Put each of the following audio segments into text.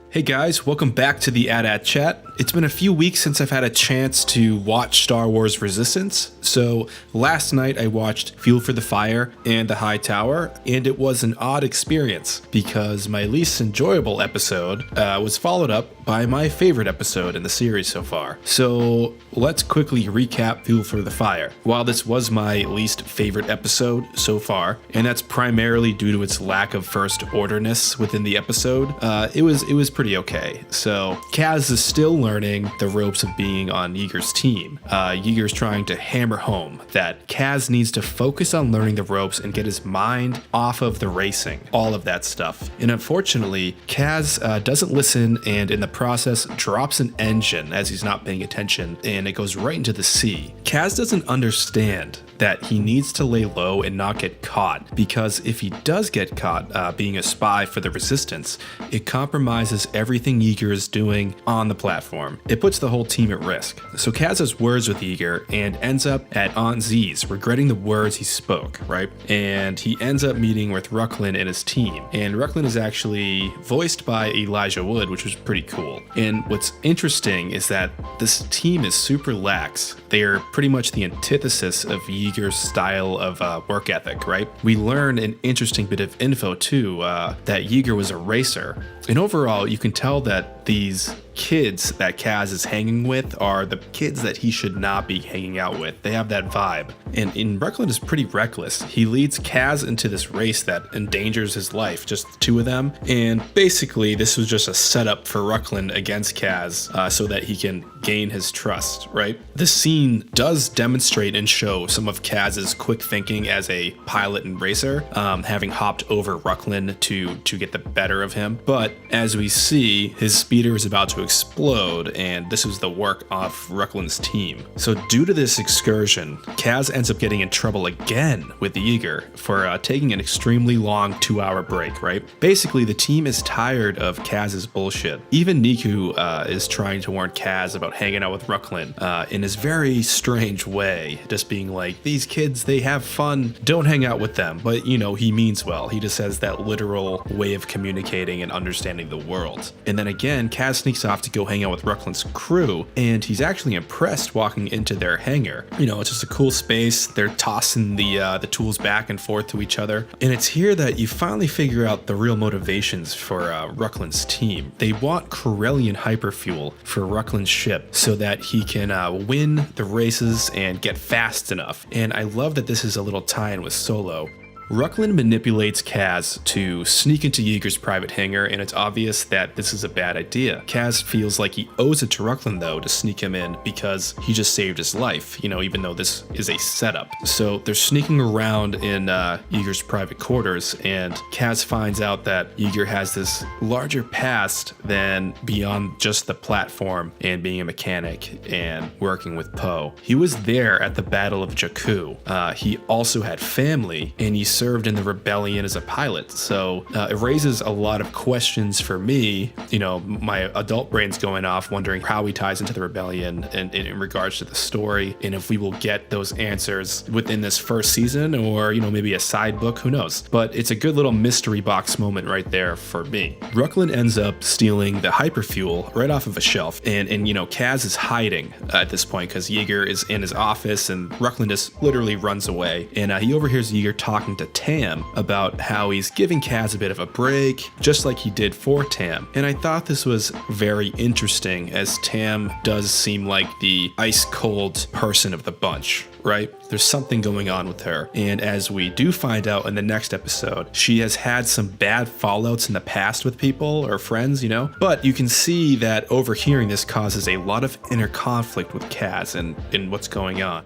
Hey guys, welcome back to the AT-AT Chat. It's been a few weeks since I've had a chance to watch Star Wars Resistance, so last night I watched Fuel for the Fire and The High Tower, and it was an odd experience because my least enjoyable episode was followed up by my favorite episode in the series so far. So let's quickly recap Fuel for the Fire. While this was my least favorite episode so far, and that's primarily due to its lack of first orderness within the episode, it was pretty okay. So Kaz is still learning the ropes of being on Yeager's team. Yeager's trying to hammer home that Kaz needs to focus on learning the ropes and get his mind off of the racing, all of that stuff. And unfortunately, Kaz doesn't listen, and in the process drops an engine as he's not paying attention, and it goes right into the sea. Kaz doesn't understand that he needs to lay low and not get caught, because if he does get caught being a spy for the Resistance, it compromises everything Yeager is doing on the platform. It puts the whole team at risk. So Kaz has words with Yeager and ends up at Aunt Z's, regretting the words he spoke, right? And he ends up meeting with Rucklin and his team. And Rucklin is actually voiced by Elijah Wood, which was pretty cool. And what's interesting is that this team is super lax. They are pretty much the antithesis of Yeager's style of work ethic, right? We learn an interesting bit of info too, that Yeager was a racer. And overall, you can tell that these kids that Kaz is hanging with are the kids that he should not be hanging out with. They have that vibe. And Rucklin is pretty reckless. He leads Kaz into this race that endangers his life, just the two of them. And basically, this was just a setup for Rucklin against Kaz so that he can gain his trust, right? This scene does demonstrate and show some of Kaz's quick thinking as a pilot and racer, having hopped over Rucklin to get the better of him. But as we see, his speeder is about to explode, and this was the work of Rucklin's team. So due to this excursion, Kaz ends up getting in trouble again with Yeager for taking an extremely long 2-hour break, right? Basically, the team is tired of Kaz's bullshit. Even Niku is trying to warn Kaz about hanging out with Rucklin in his very strange way, just being like, these kids, they have fun, don't hang out with them. But, you know, he means well. He just has that literal way of communicating and understanding the world. And then again, Kaz sneaks off to go hang out with Rucklin's crew, and he's actually impressed walking into their hangar. You know, it's just a cool space. They're tossing the tools back and forth to each other. And it's here that you finally figure out the real motivations for Rucklin's team. They want Corellian hyperfuel for Rucklin's ship so that he can win the races and get fast enough. And I love that this is a little tie-in with Solo. Rucklin manipulates Kaz to sneak into Yeager's private hangar, and it's obvious that this is a bad idea. Kaz feels like he owes it to Rucklin, though, to sneak him in because he just saved his life, you know, even though this is a setup. So they're sneaking around in Yeager's private quarters, and Kaz finds out that Yeager has this larger past than beyond just the platform and being a mechanic and working with Poe. He was there at the Battle of Jakku. He also had family, and he served in the rebellion as a pilot. So it raises a lot of questions for me. You know, my adult brain's going off wondering how he ties into the rebellion and in regards to the story, and if we will get those answers within this first season, or, you know, maybe a side book, who knows. But it's a good little mystery box moment right there for me. Rucklin ends up stealing the hyperfuel right off of a shelf, and you know, Kaz is hiding at this point because Yeager is in his office, and Rucklin just literally runs away, and he overhears Yeager talking to Tam about how he's giving Kaz a bit of a break, just like he did for Tam. And I thought this was very interesting, as Tam does seem like the ice-cold person of the bunch, right? There's something going on with her. And as we do find out in the next episode, she has had some bad fallouts in the past with people or friends, you know? But you can see that overhearing this causes a lot of inner conflict with Kaz and what's going on.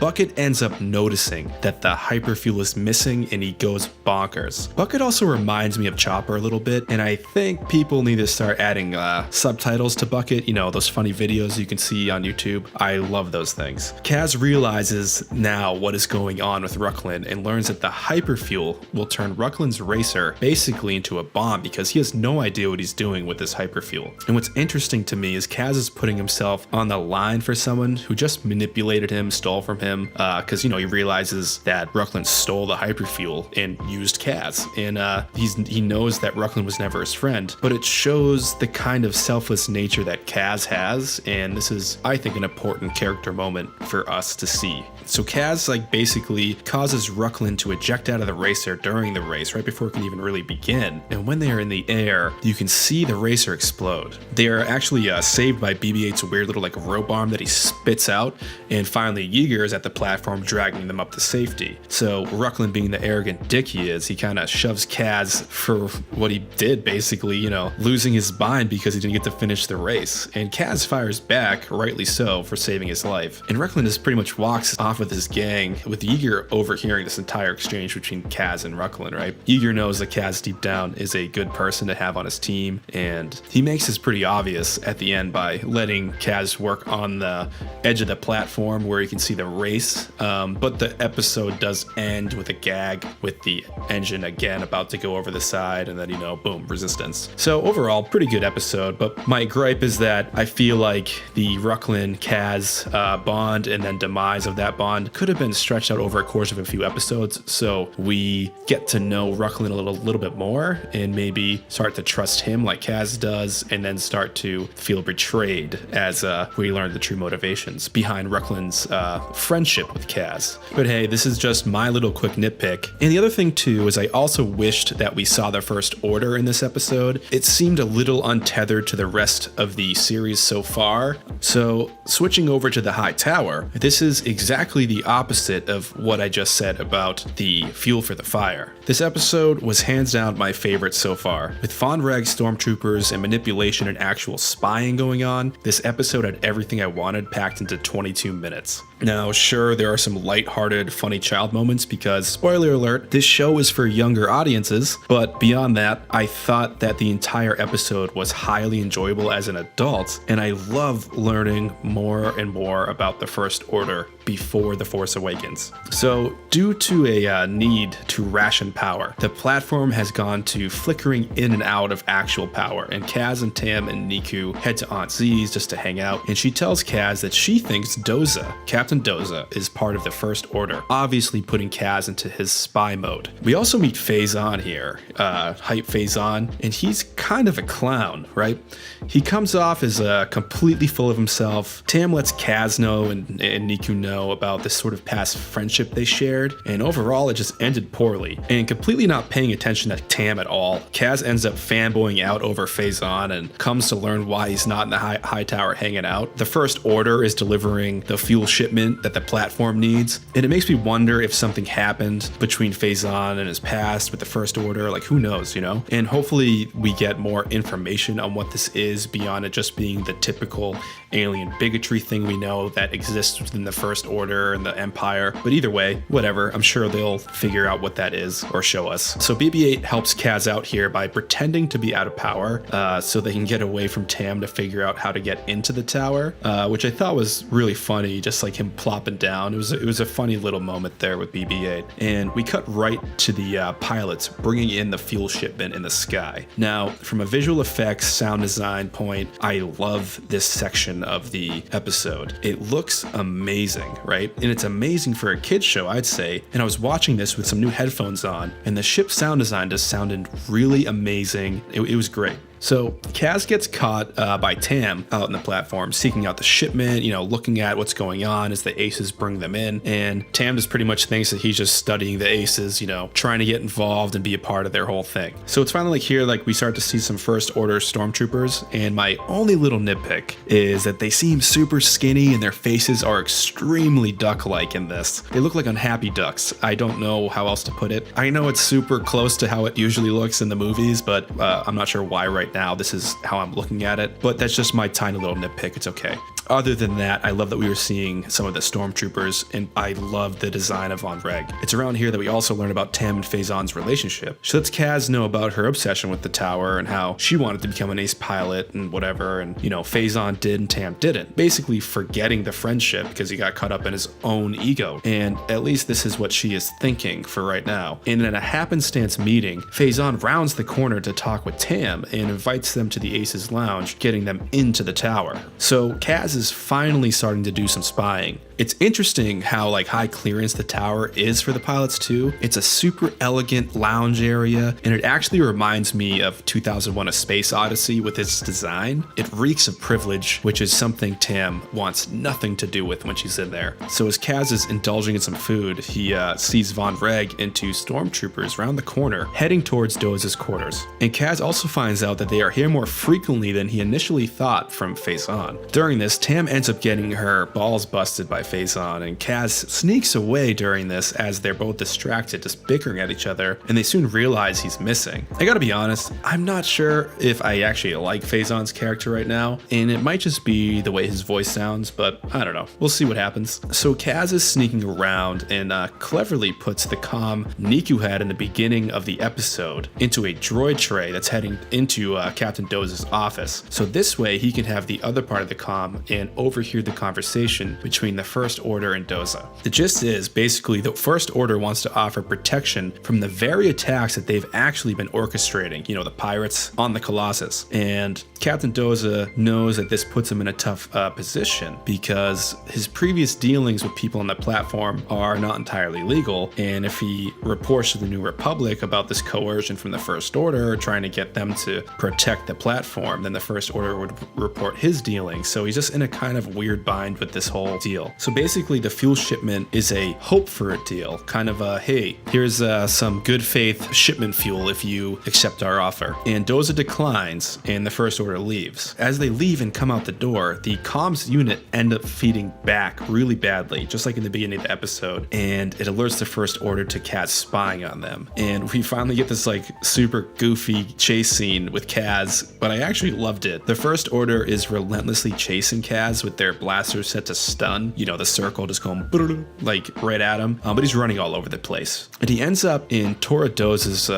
Bucket ends up noticing that the hyperfuel is missing, and he goes bonkers. Bucket also reminds me of Chopper a little bit, and I think people need to start adding subtitles to Bucket, you know, those funny videos you can see on YouTube. I love those things. Kaz realizes now what is going on with Rucklin and learns that the hyperfuel will turn Rucklin's racer basically into a bomb because he has no idea what he's doing with this hyperfuel. And what's interesting to me is Kaz is putting himself on the line for someone who just manipulated him, stole from him because, he realizes that Ruckland stole the hyperfuel and used Kaz. And he knows that Ruckland was never his friend, but it shows the kind of selfless nature that Kaz has. And this is, I think, an important character moment for us to see. So Kaz basically causes Ruckland to eject out of the racer during the race, right before it can even really begin. And when they are in the air, you can see the racer explode. They are actually saved by BB-8's weird little rope arm that he spits out. And finally, Yeager is at the platform dragging them up to safety. So Ruckland, being the arrogant dick he is, he kind of shoves Kaz for what he did, basically, losing his mind because he didn't get to finish the race. And Kaz fires back, rightly so, for saving his life. And Ruckland just pretty much walks off with his gang, with Yeager overhearing this entire exchange between Kaz and Ruckland, right? Yeager knows that Kaz deep down is a good person to have on his team, and he makes this pretty obvious at the end by letting Kaz work on the edge of the platform where you can see the race. But the episode does end with a gag with the engine again about to go over the side, and then, boom, resistance. So overall, pretty good episode, but my gripe is that I feel like the Ruckland-Kaz bond and then demise of that bond could have been stretched out over a course of a few episodes, so we get to know Ruckland a little bit more and maybe start to trust him like Kaz does, and then start to feel betrayed as we learn the true motivations behind Ruckland's friendship with Kaz. But hey, this is just my little quick nitpick. And the other thing too is I also wished that we saw the First Order in this episode. It seemed a little untethered to the rest of the series so far. So switching over to the High Tower, this is exactly the opposite of what I just said about the Fuel for the Fire. This episode was hands down my favorite so far. With Von Reg stormtroopers and manipulation and actual spying going on, this episode had everything I wanted packed into 22 minutes. Now, sure, there are some lighthearted, funny child moments because, spoiler alert, this show is for younger audiences, but beyond that, I thought that the entire episode was highly enjoyable as an adult, and I love learning more and more about the First Order before The Force Awakens. So, due to a need to ration power, the platform has gone to flickering in and out of actual power, and Kaz and Tam and Niku head to Aunt Z's just to hang out, and she tells Kaz that she thinks Doza, Captain Doza, is part of the First Order, obviously putting Kaz into his spy mode. We also meet Faison here, hype Faison, and he's kind of a clown, right? He comes off as completely full of himself. Tam lets Kaz know and Niku know about this sort of past friendship they shared, and overall it just ended poorly. And completely not paying attention to Tam at all, Kaz ends up fanboying out over Faison and comes to learn why he's not in the high tower hanging out. The First Order is delivering the fuel shipment that the platform needs, and it makes me wonder if something happened between Faison and his past with the First Order, who knows, And hopefully we get more information on what this is beyond it just being the typical alien bigotry thing we know that exists within the First Order and the Empire. But either way, whatever, I'm sure they'll figure out what that is or show us. So BB-8 helps Kaz out here by pretending to be out of power so they can get away from Tam to figure out how to get into the tower, which I thought was really funny, just him plopping down. It was a funny little moment there with BB-8. And we cut right to the pilots bringing in the fuel shipment in the sky. Now, from a visual effects, sound design point, I love this section of the episode. It looks amazing, right? And it's amazing for a kid's show, I'd say. And I was watching this with some new headphones on, and the ship's sound design just sounded really amazing. It was great. So Kaz gets caught by Tam out in the platform, seeking out the shipment, looking at what's going on as the Aces bring them in. And Tam just pretty much thinks that he's just studying the Aces, trying to get involved and be a part of their whole thing. So it's finally here, we start to see some First Order stormtroopers. And my only little nitpick is that they seem super skinny and their faces are extremely duck-like in this. They look like unhappy ducks. I don't know how else to put it. I know it's super close to how it usually looks in the movies, but I'm not sure why right now this is how I'm looking at it, but that's just my tiny little nitpick. It's okay. Other than that, I love that we were seeing some of the stormtroopers, and I love the design of Von Reg. It's around here that we also learn about Tam and Faison's relationship. She lets Kaz know about her obsession with the tower and how she wanted to become an ace pilot and whatever, and Faison did and Tam didn't, basically forgetting the friendship because he got caught up in his own ego. And at least this is what she is thinking for right now. And in a happenstance meeting, Faison rounds the corner to talk with Tam and invites them to the Aces Lounge, getting them into the tower. So Kaz Kaz is finally starting to do some spying. It's interesting how like high clearance the tower is for the pilots too. It's a super elegant lounge area, and it actually reminds me of 2001: A Space Odyssey with its design. It reeks of privilege, which is something Tam wants nothing to do with when she's in there. So as Kaz is indulging in some food, he sees Von Reg and two stormtroopers round the corner heading towards Doza's quarters. And Kaz also finds out that they are here more frequently than he initially thought from Face-On. During this, Tam ends up getting her balls busted by Face-On, and Kaz sneaks away during this as they're both distracted, just bickering at each other, and they soon realize he's missing. I gotta be honest, I'm not sure if I actually like Face-On's character right now, and it might just be the way his voice sounds, but I don't know. We'll see what happens. So Kaz is sneaking around and cleverly puts the comm Niku had in the beginning of the episode into a droid tray that's heading into Captain Doza's office. So this way he can have the other part of the comm and overhear the conversation between the First Order and Doza. The gist is basically the First Order wants to offer protection from the very attacks that they've actually been orchestrating, the pirates on the Colossus. And Captain Doza knows that this puts him in a tough position because his previous dealings with people on the platform are not entirely legal, and if he reports to the New Republic about this coercion from the First Order trying to get them to protect the platform, then the First Order would report his dealings. So he's just in a kind of weird bind with this whole deal. So basically the fuel shipment is a hope for a deal, kind of a, hey, here's some good faith shipment fuel if you accept our offer. And Doza declines, and the First Order leaves. As they leave and come out the door, the comms unit end up feeding back really badly, just like in the beginning of the episode, and it alerts the First Order to Kaz spying on them. And we finally get this like super goofy chase scene with Kaz, but I actually loved it. The First Order is relentlessly chasing Kaz with their blasters set to stun, the circle just going like right at him, but he's running all over the place. And he ends up in Tora Doza's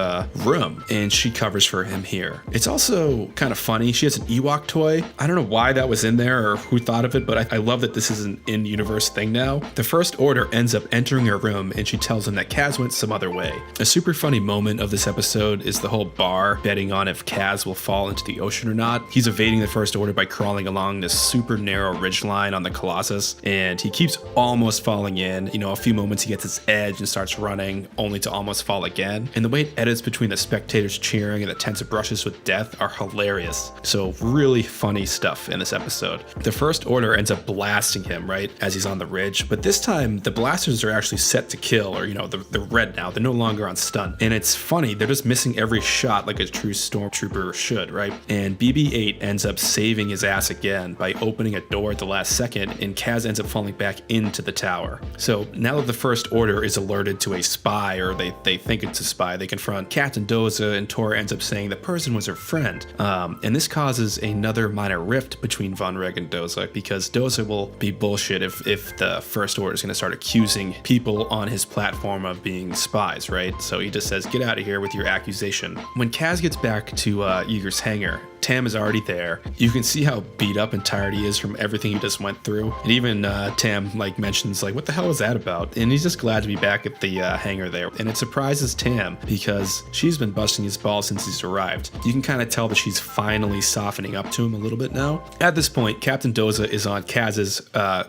room, and she covers for him here. It's also kind of funny, she has an Ewok toy. I don't know why that was in there or who thought of it, but I love that this is an in-universe thing now. The First Order ends up entering her room, and she tells him that Kaz went some other way. A super funny moment of this episode is the whole bar betting on if Kaz will fall into the ocean or not. He's evading the First Order by crawling along this super narrow ridgeline on the Colossus, and he keeps almost falling in. A few moments he gets his edge and starts running, only to almost fall again. And the way it edits between the spectators cheering and the tense brushes with death are hilarious. So really funny stuff in this episode. The First Order ends up blasting him right as he's on the ridge, but this time the blasters are actually set to kill, or they're red now. They're no longer on stun. And it's funny, they're just missing every shot like a true stormtrooper should, right? And BB-8 ends up saving his ass again by opening a door at the last second, and Kaz ends up falling back into the tower. So now that the First Order is alerted to a spy, or they think it's a spy, they confront Captain Doza, and Tora ends up saying the person was her friend. And this causes another minor rift between Von Reg and Doza, because Doza will be bullshit if the First Order is going to start accusing people on his platform of being spies, right? So he just says, get out of here with your accusation. When Kaz gets back to Yeager's hangar, Tam is already there. You can see how beat up and tired he is from everything he just went through. And even Tam mentions what the hell was that about? And he's just glad to be back at the hangar there. And it surprises Tam because she's been busting his balls since he's arrived. You can kind of tell that she's finally softening up to him a little bit now. At this point, Captain Doza is on Kaz's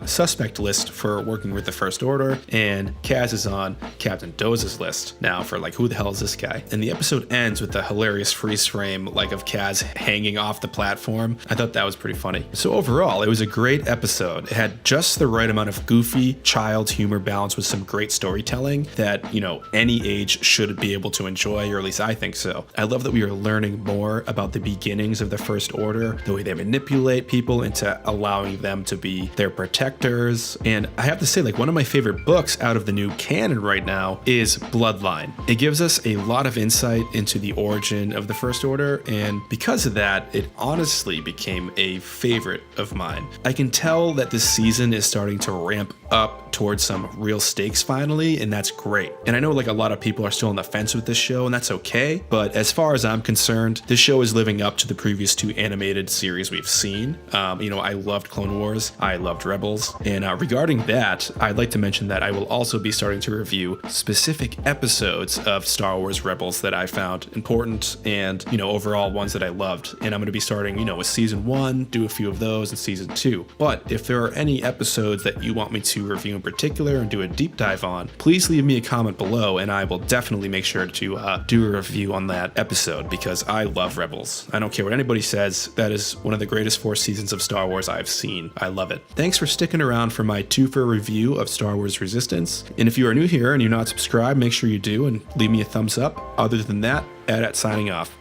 suspect list for working with the First Order, and Kaz is on Captain Doza's list now for who the hell is this guy? And the episode ends with a hilarious freeze frame of Kaz hanging off the platform. I thought that was pretty funny. So overall, it was a great episode. It had just the right amount of goofy child humor balanced with some great storytelling that, any age should be able to enjoy, or at least I think so. I love that we are learning more about the beginnings of the First Order, the way they manipulate people into allowing them to be their protectors. And I have to say, one of my favorite books out of the new canon right now is Bloodline. It gives us a lot of insight into the origin of the First Order, and because of that, it honestly became a favorite of mine. I can tell that this season is starting to ramp up towards some real stakes finally, and that's great. And I know a lot of people are still on the fence with this show, and that's okay, but as far as I'm concerned, this show is living up to the previous two animated series we've seen. I loved Clone Wars, I loved Rebels, and regarding that, I'd like to mention that I will also be starting to review specific episodes of Star Wars Rebels that I found important and, overall ones that I loved. and I'm going to be starting, with season 1, do a few of those, and season 2. But if there are any episodes that you want me to review in particular and do a deep dive on, please leave me a comment below, and I will definitely make sure to do a review on that episode, because I love Rebels. I don't care what anybody says, that is one of the greatest 4 seasons of Star Wars I've seen. I love it. Thanks for sticking around for my 2-for review of Star Wars Resistance. And if you are new here and you're not subscribed, make sure you do and leave me a thumbs up. Other than that, AT-AT signing off.